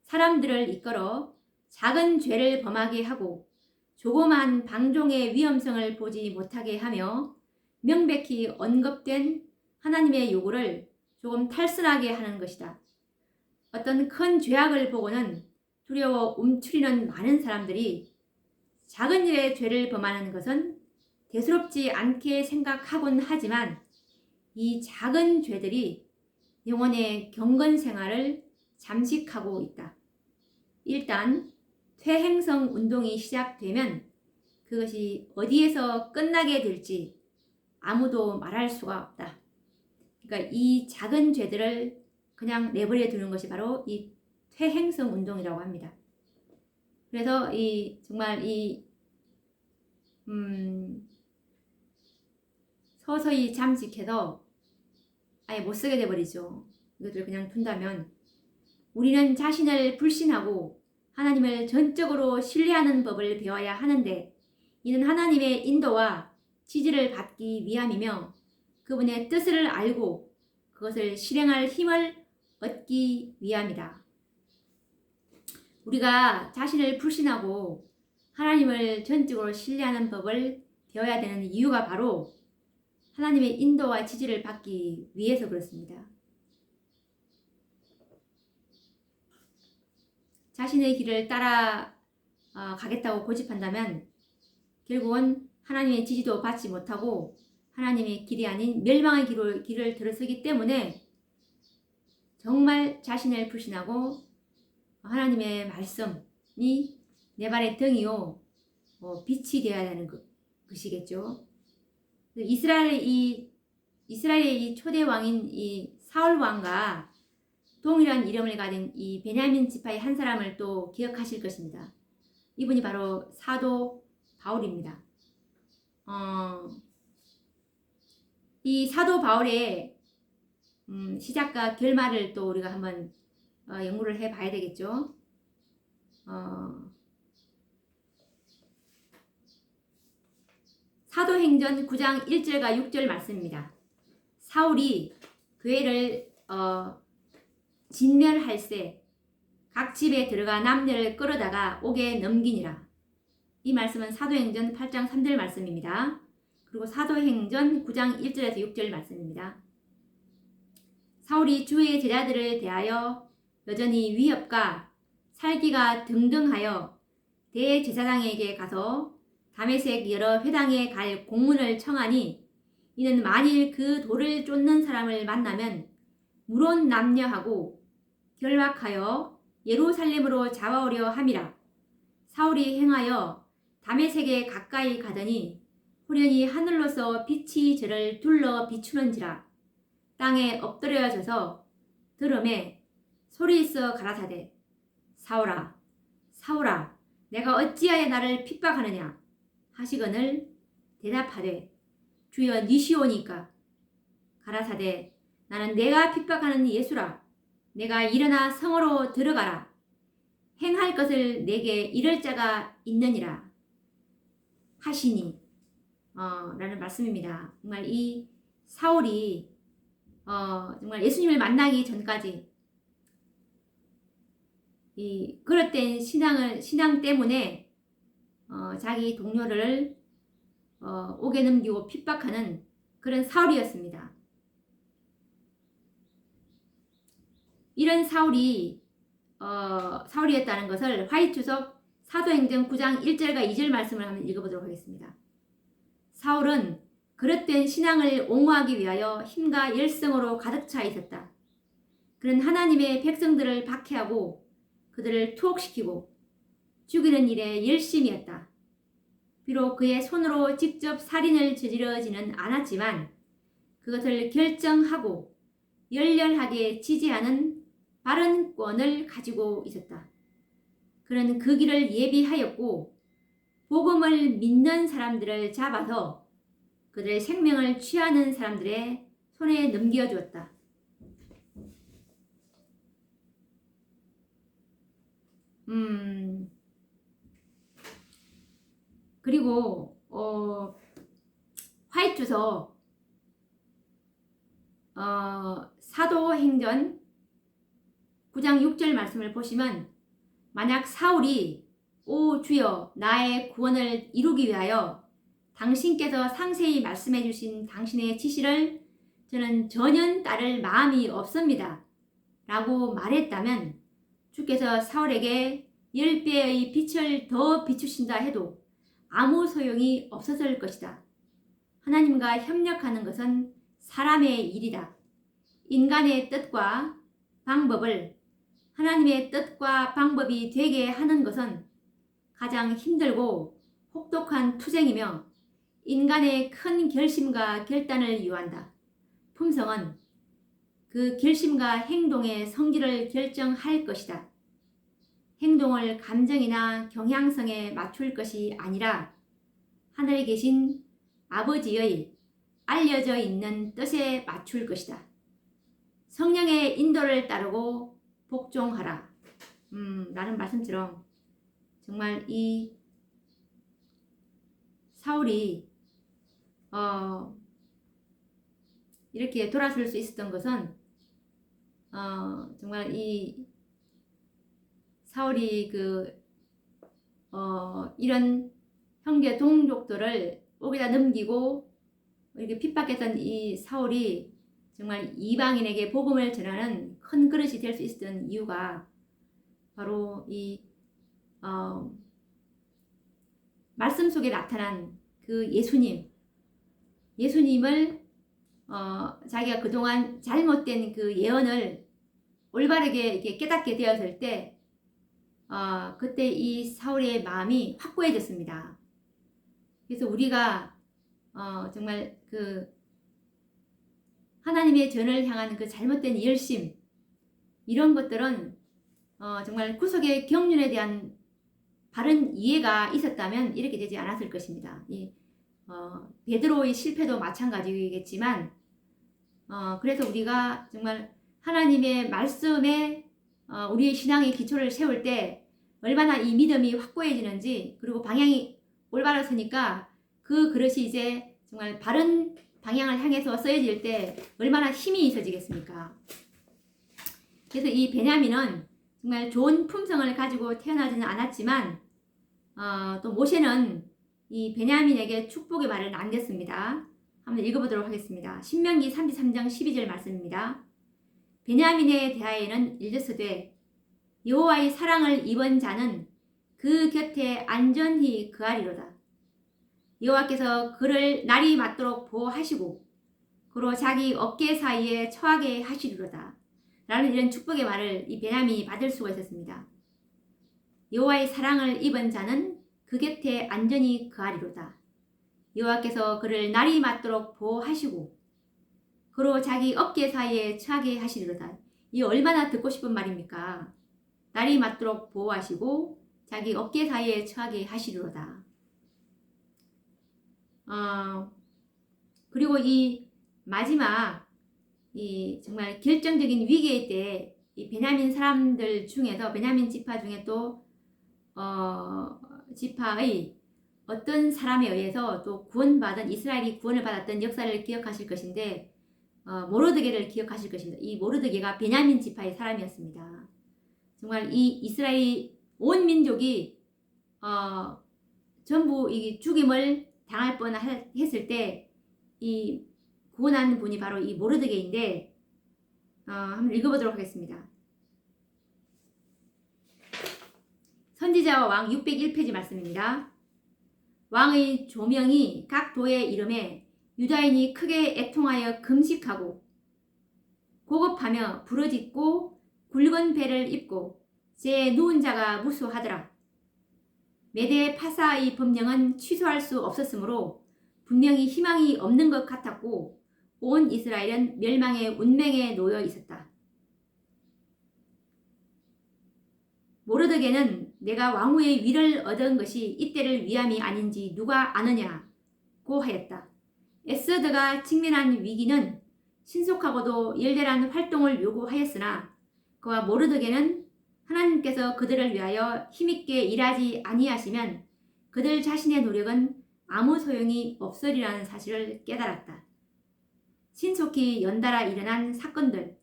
Speaker 1: 사람들을 이끌어 작은 죄를 범하게 하고 조그만 방종의 위험성을 보지 못하게 하며 명백히 언급된 하나님의 요구를 조금 탈선하게 하는 것이다. 어떤 큰 죄악을 보고는 두려워 움츠리는 많은 사람들이 작은 일에 죄를 범하는 것은 대수롭지 않게 생각하곤 하지만 이 작은 죄들이 영혼의 경건 생활을 잠식하고 있다. 일단 퇴행성 운동이 시작되면 그것이 어디에서 끝나게 될지 아무도 말할 수가 없다. 그러니까 이 작은 죄들을 그냥 내버려 두는 것이 바로 이 퇴행성 운동이라고 합니다. 그래서 정말 서서히 잠식해서 아예 못 쓰게 돼버리죠. 이것들 그냥 둔다면 우리는 자신을 불신하고 하나님을 전적으로 신뢰하는 법을 배워야 하는데 이는 하나님의 인도와 지지를 받기 위함이며 그분의 뜻을 알고 그것을 실행할 힘을 얻기 위함이다. 우리가 자신을 불신하고 하나님을 전적으로 신뢰하는 법을 배워야 되는 이유가 바로 하나님의 인도와 지지를 받기 위해서 그렇습니다. 자신의 길을 따라 가겠다고 고집한다면 결국은 하나님의 지지도 받지 못하고 하나님의 길이 아닌 멸망의 길을 들어서기 때문에 정말 자신을 불신하고 하나님의 말씀이 내 발의 등이요 빛이 되어야 되는 것이겠죠. 이스라엘의 이 초대 왕인 이 사울 왕과 동일한 이름을 가진 이 베냐민 지파의 한 사람을 또 기억하실 것입니다. 이분이 바로 사도 바울입니다. 이 사도 바울의 시작과 결말을 또 우리가 한번 연구를 해봐야 되겠죠. 사도행전 9장 1절과 6절 말씀입니다. 사울이 교회를 진멸할세 각 집에 들어가 남녀를 끌어다가 옥에 넘기니라. 이 말씀은 사도행전 8장 3절 말씀입니다. 그리고 사도행전 9장 1절에서 6절 말씀입니다. 사울이 주의 제자들을 대하여 여전히 위협과 살기가 등등하여 대제사장에게 가서 다메섹 여러 회당에 갈 공문을 청하니 이는 만일 그 돌을 쫓는 사람을 만나면 물론 남녀하고 결박하여 예루살렘으로 잡아오려 함이라. 사울이 행하여 다메섹에 가까이 가더니 호련히 하늘로서 빛이 저를 둘러 비추는지라. 땅에 엎드려져서 들음에 소리 있어 가라사대 사울아 사울아 내가 어찌하여 나를 핍박하느냐 하시거늘 대답하되 주여 니시오니까 가라사대 나는 내가 핍박하는 예수라. 내가 일어나 성으로 들어가라. 행할 것을 내게 이를 자가 있느니라 하시니 라는 말씀입니다. 정말 이 사울이 정말 예수님을 만나기 전까지 이 그릇된 신앙 때문에 자기 동료를 옥에 넘기고 핍박하는 그런 사울이었습니다. 이런 사울이었다는 것을 화이트석 사도행전 9장 1절과 2절 말씀을 한번 읽어보도록 하겠습니다. 사울은 그릇된 신앙을 옹호하기 위하여 힘과 열성으로 가득 차 있었다. 그는 하나님의 백성들을 박해하고 그들을 투옥시키고 죽이는 일에 열심이었다. 비록 그의 손으로 직접 살인을 저지르지는 않았지만 그것을 결정하고 열렬하게 지지하는 바른 권을 가지고 있었다. 그는 그 길을 예비하였고 복음을 믿는 사람들을 잡아서 그들의 생명을 취하는 사람들의 손에 넘겨주었다. 그리고 화이트서 사도행전 9장 6절 말씀을 보시면 만약 사울이 오 주여 나의 구원을 이루기 위하여 당신께서 상세히 말씀해 주신 당신의 지시를 저는 전혀 따를 마음이 없습니다 라고 말했다면 주께서 사울에게 10배의 빛을 더 비추신다 해도 아무 소용이 없었을 것이다. 하나님과 협력하는 것은 사람의 일이다. 인간의 뜻과 방법을 하나님의 뜻과 방법이 되게 하는 것은 가장 힘들고 혹독한 투쟁이며 인간의 큰 결심과 결단을 요한다. 품성은 그 결심과 행동의 성질을 결정할 것이다. 행동을 감정이나 경향성에 맞출 것이 아니라 하늘에 계신 아버지의 알려져 있는 뜻에 맞출 것이다. 성령의 인도를 따르고 복종하라. 라는 말씀처럼 정말 이 사울이 이렇게 돌아설 수 있었던 것은 정말 이 사울이 이런 형제 동족들을 옥에다 넘기고 이렇게 핍박했던 이 사울이 정말 이방인에게 복음을 전하는 큰 그릇이 될 수 있었던 이유가 바로 이 말씀 속에 나타난 그 예수님을 자기가 그동안 잘못된 그 예언을 올바르게 이렇게 깨닫게 되었을 때 그때 이 사울의 마음이 확고해졌습니다. 그래서 우리가 정말 그 하나님의 전을 향한 그 잘못된 열심 이런 것들은 정말 구속의 경륜에 대한 바른 이해가 있었다면 이렇게 되지 않았을 것입니다. 베드로의 실패도 마찬가지겠지만 그래서 우리가 정말 하나님의 말씀에 우리의 신앙의 기초를 세울 때 얼마나 이 믿음이 확고해지는지 그리고 방향이 올바랐으니까 그 그릇이 이제 정말 바른 방향을 향해서 쓰여질 때 얼마나 힘이 있어지겠습니까? 그래서 이 베냐민은 정말 좋은 품성을 가지고 태어나지는 않았지만 또 모세는 이 베냐민에게 축복의 말을 남겼습니다. 한번 읽어보도록 하겠습니다. 신명기 33장 12절 말씀입니다. 베냐민에 대하여는 일렀으되 여호와의 사랑을 입은 자는 그 곁에 안전히 거하리로다. 여호와께서 그를 날이 맞도록 보호하시고 그로 자기 어깨 사이에 처하게 하시리로다. 라는 이런 축복의 말을 이 베냐민이 받을 수가 있었습니다. 여호와의 사랑을 입은 자는 그 곁에 안전히 거하리로다. 여호와께서 그를 날이 맞도록 보호하시고 그로 자기 어깨 사이에 처하게 하시리로다. 이 얼마나 듣고 싶은 말입니까? 날이 맞도록 보호하시고 자기 어깨 사이에 처하게 하시리로다. 그리고 이 마지막 이 정말 결정적인 위기의 때 이 베냐민 사람들 중에서 베냐민 지파 중에 또 지파의 어떤 사람에 의해서 또 구원받은 이스라엘이 구원을 받았던 역사를 기억하실 것인데 모르드게를 기억하실 것입니다. 이 모르드게가 베냐민 지파의 사람이었습니다. 정말 이 이스라엘 온 민족이 전부 이 죽임을 당할 뻔했을 때 이 구원한 분이 바로 이 모르드게인데 한번 읽어보도록 하겠습니다. 선지자와 왕 601페이지 말씀입니다. 왕의 조명이 각 도의 이름에 유다인이 크게 애통하여 금식하고 고급하며 부르짖고 굵은 배를 입고 제 누운 자가 무수하더라. 메대 파사의 법령은 취소할 수 없었으므로 분명히 희망이 없는 것 같았고 온 이스라엘은 멸망의 운명에 놓여 있었다. 모르드게는 내가 왕후의 위를 얻은 것이 이때를 위함이 아닌지 누가 아느냐고 하였다. 에스더가 직면한 위기는 신속하고도 열렬한 활동을 요구하였으나 그와 모르드게는 하나님께서 그들을 위하여 힘있게 일하지 아니하시면 그들 자신의 노력은 아무 소용이 없으리라는 사실을 깨달았다. 신속히 연달아 일어난 사건들,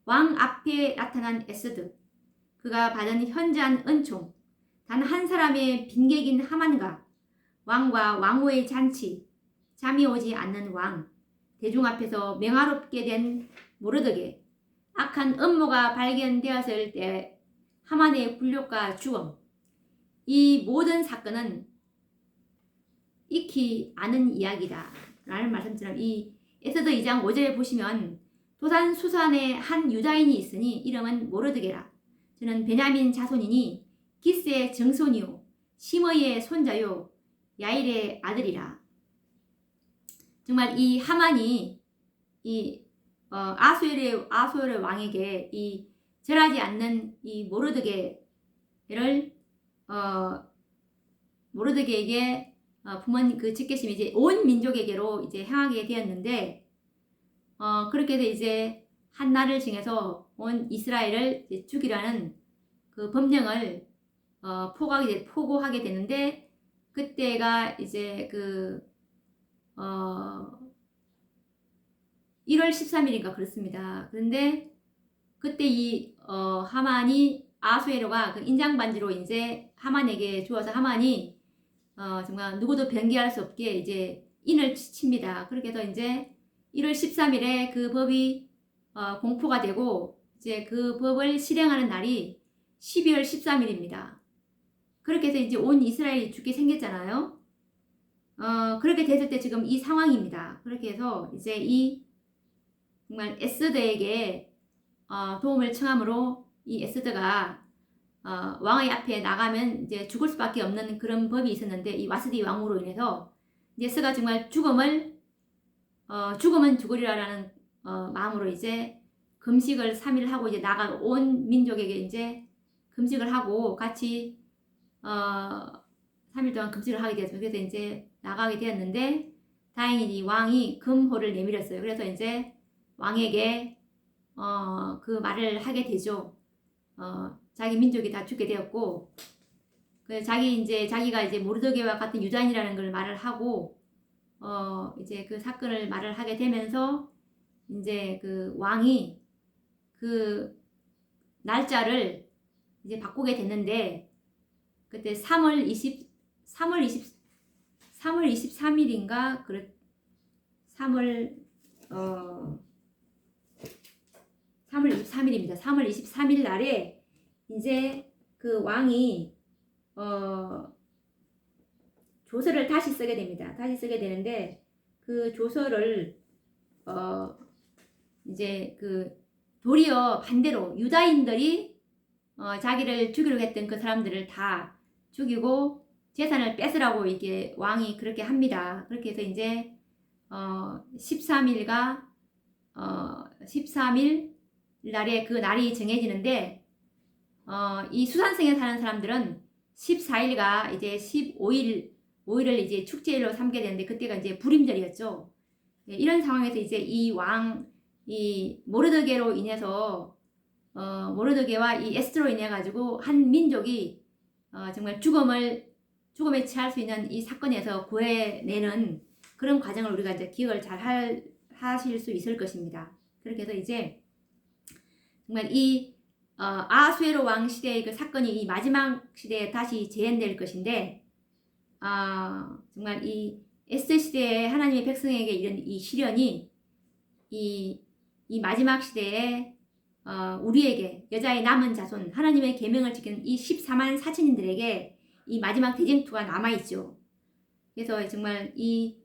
Speaker 1: 왕 앞에 나타난 에스더, 그가 받은 현저한 은총, 단 한 사람의 빈객인 하만과 왕과 왕후의 잔치, 잠이 오지 않는 왕, 대중 앞에서 명화롭게 된 모르드게, 악한 음모가 발견되었을 때 하만의 굴욕과 죽음, 이 모든 사건은 익히 아는 이야기다 라는 말씀처럼 이 에스더 2장 5절에 보시면 도산 수산에 한 유다인이 있으니 이름은 모르드게라. 저는 베냐민 자손이니 기스의 증손이요 시므이의 손자요 야일의 아들이라. 정말 이 하만이 이 아수엘의 왕에게 이 절하지 않는 이 모르드게에게 부모님 그 직계심이 이제 온 민족에게로 이제 향하게 되었는데 그렇게 해서 이제 한 날을 정해서 온 이스라엘을 이제 죽이라는 그 법령을 포고하게 되는데 그때가 이제 1월 13일인가 그렇습니다. 그런데 그때 이 하만이 아수에로가 그 인장반지로 이제 하만에게 주어서 하만이 정말 누구도 변기할 수 없게 이제 인을 칩니다. 그렇게 해서 이제 1월 13일에 그 법이 공포가 되고 이제 그 법을 실행하는 날이 12월 13일입니다. 그렇게 해서 이제 온 이스라엘이 죽게 생겼잖아요. 그렇게 됐을 때 지금 이 상황입니다. 그렇게 해서 이제 이 정말 에스더에게 도움을 청함으로 이 에스더가 왕의 앞에 나가면 이제 죽을 수밖에 없는 그런 법이 있었는데 이 와스디 왕으로 인해서 에스더가 정말 죽음은 죽으리라라는 마음으로 이제 금식을 3일 하고 이제 온 민족에게 이제 금식을 하고 같이 3일 동안 금식을 하게 되었어요. 그래서 이제 나가게 되었는데 다행히 왕이 금호를 내밀었어요. 그래서 이제 왕에게 그 말을 하게 되죠. 자기 민족이 다 죽게 되었고 자기가 이제 모르드게와 같은 유다인이라는 걸 말을 하고 이제 그 사건을 말을 하게 되면서 이제 그 왕이 그 날짜를 이제 바꾸게 됐는데 그때 3월 23일인가 3월 23일입니다. 3월 23일 날에 이제 그 왕이 조서를 다시 쓰게 됩니다. 다시 쓰게 되는데 그 조서를 이제 그 도리어 반대로 유다인들이 자기를 죽이려고 했던 그 사람들을 다 죽이고 재산을 뺏으라고 이게 왕이 그렇게 합니다. 그렇게 해서 이제 13일 날에 그 날이 정해지는데 이 수산성에 사는 사람들은 14일과 이제 15일을 이제 축제일로 삼게 되는데 그때가 이제 불임절이었죠. 이런 상황에서 이제 이 모르드게로 인해서 모르드게와 이 에스더로 인해 가지고 한 민족이 정말 죽음에 처할 수 있는 이 사건에서 구해내는 그런 과정을 우리가 이제 기억을 잘 하실 수 있을 것입니다. 그렇게 해서 이제 정말 이 아수에로 왕 시대의 그 사건이 이 마지막 시대에 다시 재현될 것인데 정말 이 에스더 시대에 하나님의 백성에게 이런 이 시련이 이 마지막 시대에 우리에게 여자의 남은 자손 하나님의 계명을 지키는 이 14만 4천인들에게 이 마지막 대쟁투가 남아있죠. 그래서 정말 이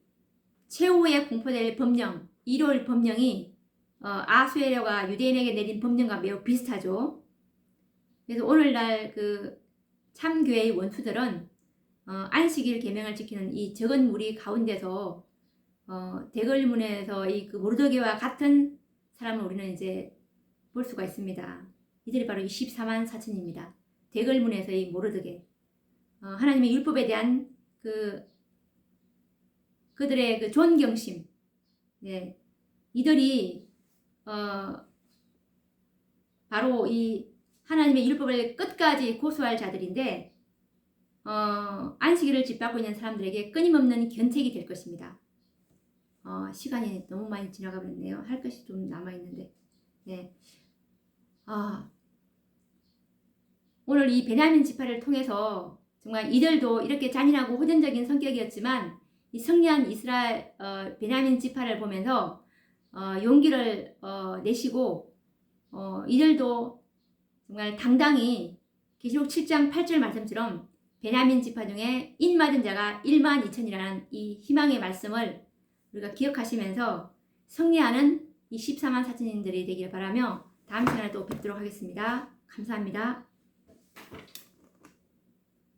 Speaker 1: 최후에 공포될 법령 1월 법령이 아수에로가 유대인에게 내린 법령과 매우 비슷하죠. 그래서 오늘날 그 참교회의 원수들은 안식일 계명을 지키는 이 적은 무리 가운데서 대궐문에서 이 그 모르드게와 같은 사람을 우리는 이제 볼 수가 있습니다. 이들이 바로 이 14만 4천입니다. 대궐문에서의 모르드게. 하나님의 율법에 대한 그들의 그 존경심. 네. 이들이 바로 이 하나님의 율법을 끝까지 고수할 자들인데 안식일을 짓밟고 있는 사람들에게 끊임없는 견책이 될 것입니다. 시간이 너무 많이 지나가 버렸네요. 할 것이 좀 남아있는데. 네. 오늘 이 베냐민 지파를 통해서 정말 이들도 이렇게 잔인하고 호전적인 성격이었지만 이 승리한 이스라엘 베냐민 지파를 보면서 용기를 내시고 이들도 정말 당당히 계시록 7장 8절 말씀처럼 베냐민 지파 중에 인맞은 자가 1만 2천이라는 이 희망의 말씀을 우리가 기억하시면서 승리하는 이 14만 4천인들이 되기를 바라며 다음 시간에 또 뵙도록 하겠습니다. 감사합니다.